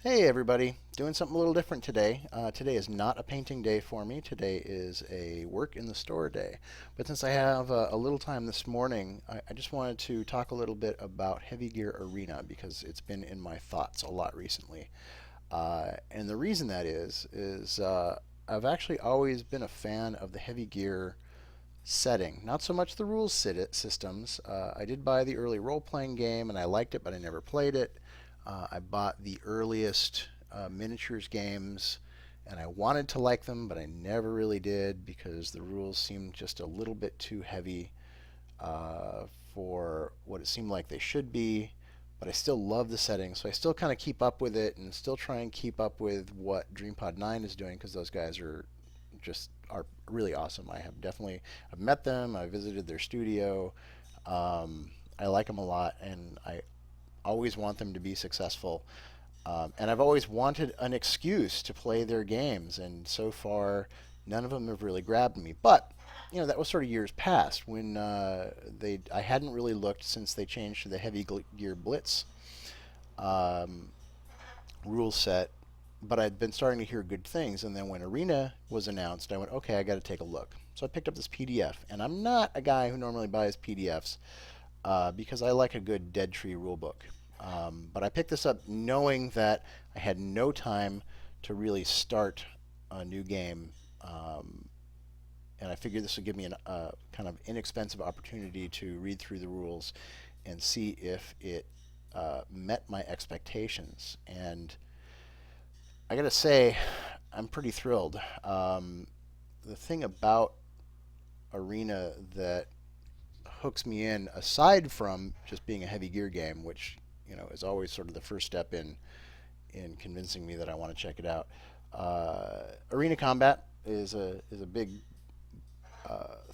Hey everybody, doing something a little different today. Today is not a painting day for me. Today is a work in the store day. But since I have a little time this morning, I just wanted to talk a little bit about Heavy Gear Arena because it's been in my thoughts a lot recently. And the reason that is I've actually always been a fan of the Heavy Gear setting, not so much the rules systems. I did buy the early role-playing game and I liked it, but I never played it. I bought the earliest miniatures games and I wanted to like them, but I never really did because the rules seemed just a little bit too heavy uh, for what it seemed like they should be. But I still love the setting, so I still kind of keep up with it and still try and keep up with what DreamPod 9 is doing because those guys are really awesome. I've met them, I visited their studio. I like them a lot, and I always want them to be successful. And I've always wanted an excuse to play their games, and so far, none of them have really grabbed me. But that was sort of years past when I hadn't really looked since they changed to the Heavy Gear Blitz um, rule set. But I'd been starting to hear good things, and then when Arena was announced, I went, okay, I got to take a look. So I picked up this PDF, and I'm not a guy who normally buys PDFs because I like a good dead tree rulebook. But I picked this up knowing that I had no time to really start a new game, and I figured this would give me a kind of inexpensive opportunity to read through the rules and see if it met my expectations. And I gotta say, I'm pretty thrilled. The thing about Arena that hooks me in, aside from just being a heavy gear game, which is always sort of the first step in convincing me that I want to check it out. Arena combat is a big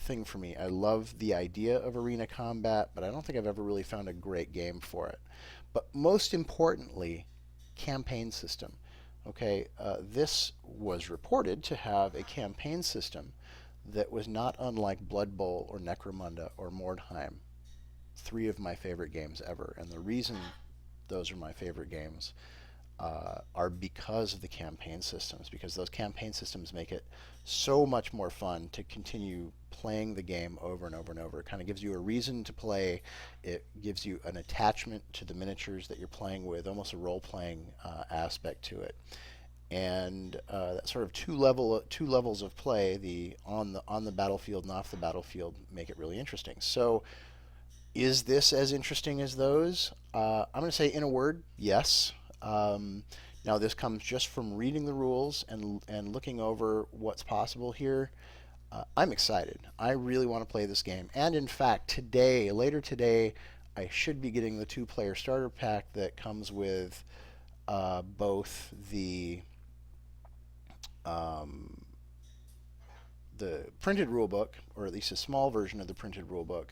thing for me. I love the idea of arena combat, but I don't think I've ever really found a great game for it. But most importantly, campaign system. Okay, this was reported to have a campaign system that was not unlike Blood Bowl or Necromunda or Mordheim, three of my favorite games ever. And the reason those are my favorite games are because of the campaign systems, because those campaign systems make it so much more fun to continue playing the game over and over and over. It kind of gives you a reason to play. It gives you an attachment to the miniatures that you're playing with, almost a role-playing aspect to it. And that sort of two levels of play, the on the battlefield and off the battlefield, make it really interesting. So, is this as interesting as those? I'm going to say, in a word, yes. Now, this comes just from reading the rules and looking over what's possible here. I'm excited. I really want to play this game. And in fact, later today, I should be getting the two-player starter pack that comes with both um, the printed rulebook, or at least a small version of the printed rulebook,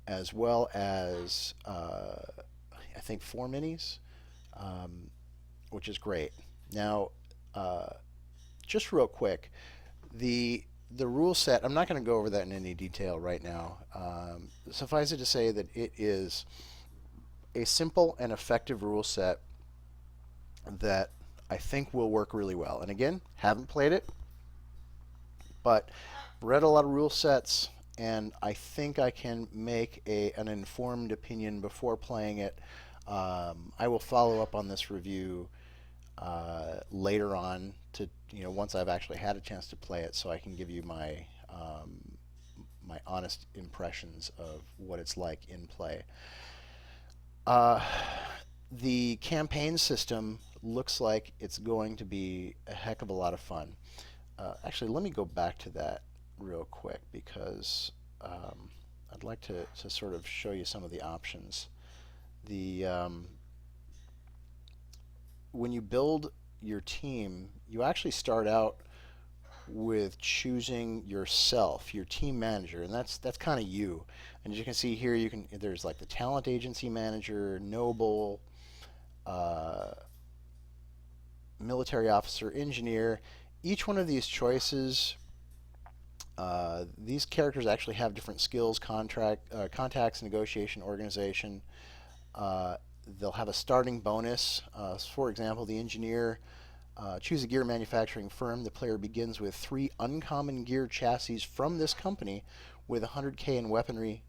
as well as I think four minis, um, which is great. Now, uh, just real quick, the the rule set. I'm not going to go over that in any detail right now. Suffice it to say that it is a simple and effective rule set that I think will work really well. And again, haven't played it, but read a lot of rule sets, and I think I can make an informed opinion before playing it. I will follow up on this review later on to once I've actually had a chance to play it, so I can give you my honest impressions of what it's like in play. Uh, the campaign system looks like it's going to be a heck of a lot of fun. Actually, let me go back to that real quick because I'd like to sort of show you some of the options. The When you build your team, you actually start out with choosing yourself, your team manager, and that's kind of you. And as you can see here, there's like the talent agency manager, noble, uh, military officer, engineer. Each one of these choices, these characters actually have different skills, contacts, negotiation, organization. they'll have a starting bonus. For example, the engineer choose a gear manufacturing firm. The player begins with 3 uncommon gear chassis from this company with 100K in weaponry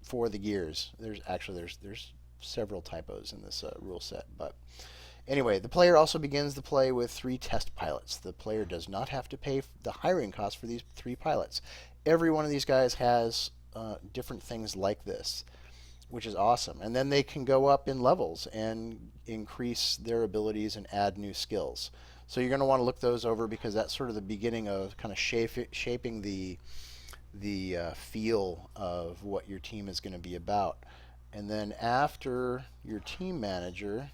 for the gears. There's several typos in this rule set, but anyway, the player also begins the play with 3 test pilots. The player does not have to pay the hiring cost for these 3 pilots. Every one of these guys has different things like this, which is awesome. And then they can go up in levels and increase their abilities and add new skills. So you're going to want to look those over because that's sort of the beginning of kind of shaping the feel of what your team is going to be about. And then after your team manager,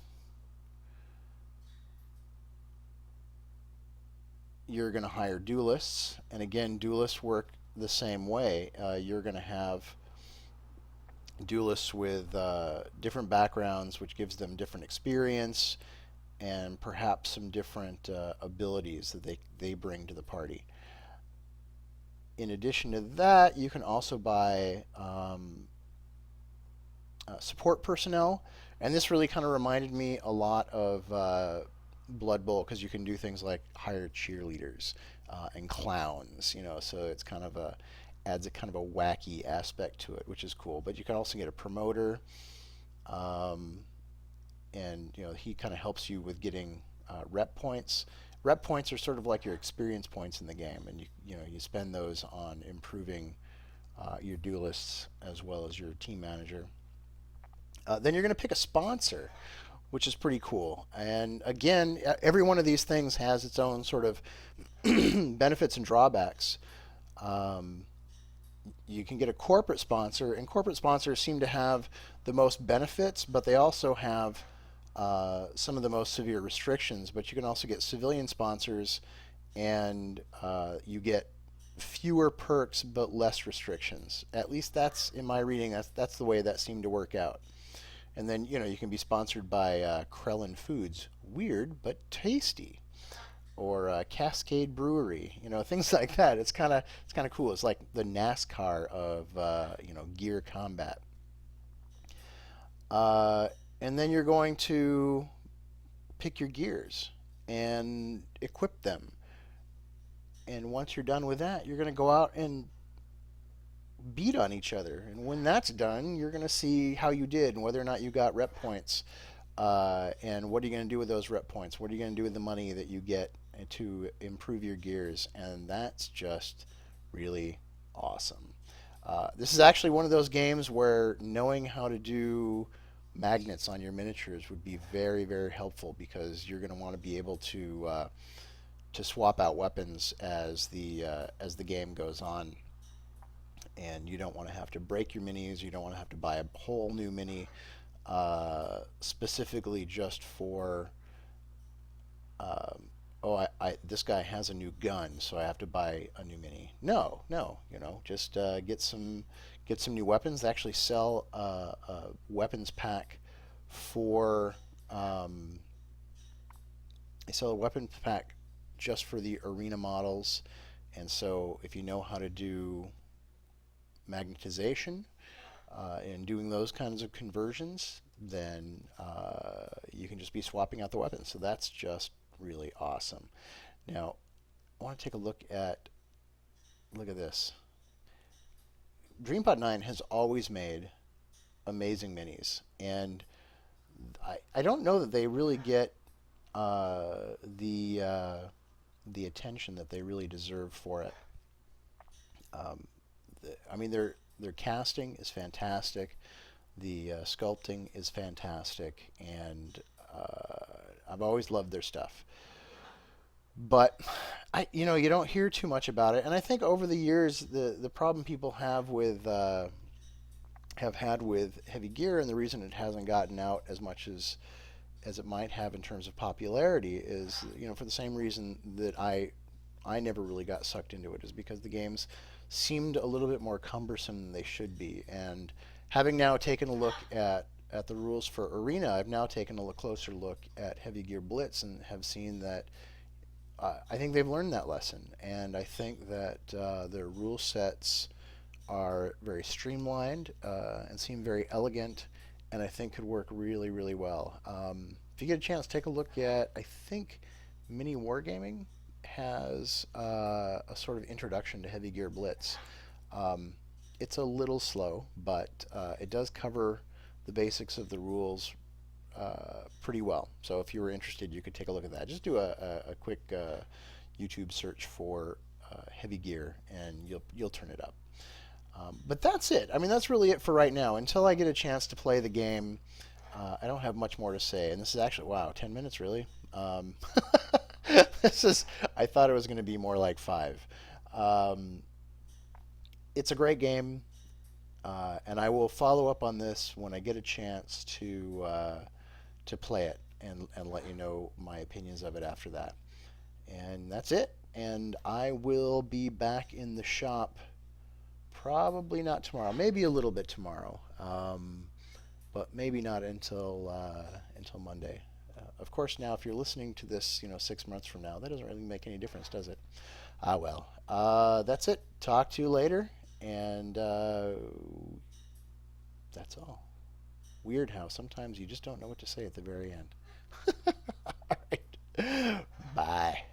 you're going to hire duelists. And again, duelists work the same way. You're going to have duelists with different backgrounds, which gives them different experience and perhaps some different abilities that they bring to the party. In addition to that, you can also buy support personnel, and this really kind of reminded me a lot of Blood Bowl because you can do things like hire cheerleaders and clowns, so it's kind of adds a kind of a wacky aspect to it, which is cool. But you can also get a promoter, and he kind of helps you with getting rep points. Rep points are sort of like your experience points in the game, and you spend those on improving your duelists as well as your team manager. Then you're going to pick a sponsor, which is pretty cool. And again, every one of these things has its own sort of benefits and drawbacks. You can get a corporate sponsor, and corporate sponsors seem to have the most benefits, but they also have some of the most severe restrictions. But you can also get civilian sponsors, and you get fewer perks but less restrictions. At least that's in my reading. That's the way that seemed to work out. And then you can be sponsored by Krellin Foods, weird but tasty, or Cascade Brewery, things like that. It's kind of cool. It's like the NASCAR of gear combat. And then you're going to pick your gears and equip them. And once you're done with that, you're going to go out and beat on each other. And when that's done, you're going to see how you did and whether or not you got rep points. And what are you going to do with those rep points? What are you going to do with the money that you get to improve your gears? And that's just really awesome. This is actually one of those games where knowing how to do magnets on your miniatures would be very, very helpful because you're going to want to be able to swap out weapons as the game goes on. And you don't want to have to break your minis. You don't want to have to buy a whole new mini specifically just for this guy has a new gun, so I have to buy a new mini. No, just get some new weapons. They actually sell a weapons pack for they sell a weapons pack just for the arena models, and so if you know how to do magnetization and doing those kinds of conversions, then you can just be swapping out the weapons. So that's just really awesome. Now, I want to take a look at this. DreamPod 9 has always made amazing minis, and I don't know that they really get the attention that they really deserve for it. Their casting is fantastic, the sculpting is fantastic, and I've always loved their stuff. But you don't hear too much about it, and I think over the years the problem people have had with heavy gear, and the reason it hasn't gotten out as much as it might have in terms of popularity is for the same reason that I never really got sucked into it, is because the games seemed a little bit more cumbersome than they should be. And having now taken a look at the rules for Arena, I've now taken a closer look at Heavy Gear Blitz and have seen that I think they've learned that lesson. And I think that their rule sets are very streamlined and seem very elegant. and I think could work really, really well. If you get a chance, take a look at, I think Mini Wargaming has a sort of introduction to Heavy Gear Blitz. Um, it's a little slow, but it does cover the basics of the rules pretty well. So if you were interested, you could take a look at that. Just do a quick YouTube search for Heavy Gear, and you'll turn it up. But that's it. I mean, that's really it for right now. Until I get a chance to play the game, I don't have much more to say. And this is actually, wow, 10 minutes, really? This is, I thought it was going to be more like 5. Um, it's a great game, and I will follow up on this when I get a chance to play it and let you know my opinions of it after that. And that's it. And I will be back in the shop probably not tomorrow. Maybe a little bit tomorrow, but maybe not until Monday. Of course, now if you're listening to this, 6 months from now, that doesn't really make any difference, does it? Ah well. That's it. Talk to you later, and that's all. Weird how sometimes you just don't know what to say at the very end. All right. Bye.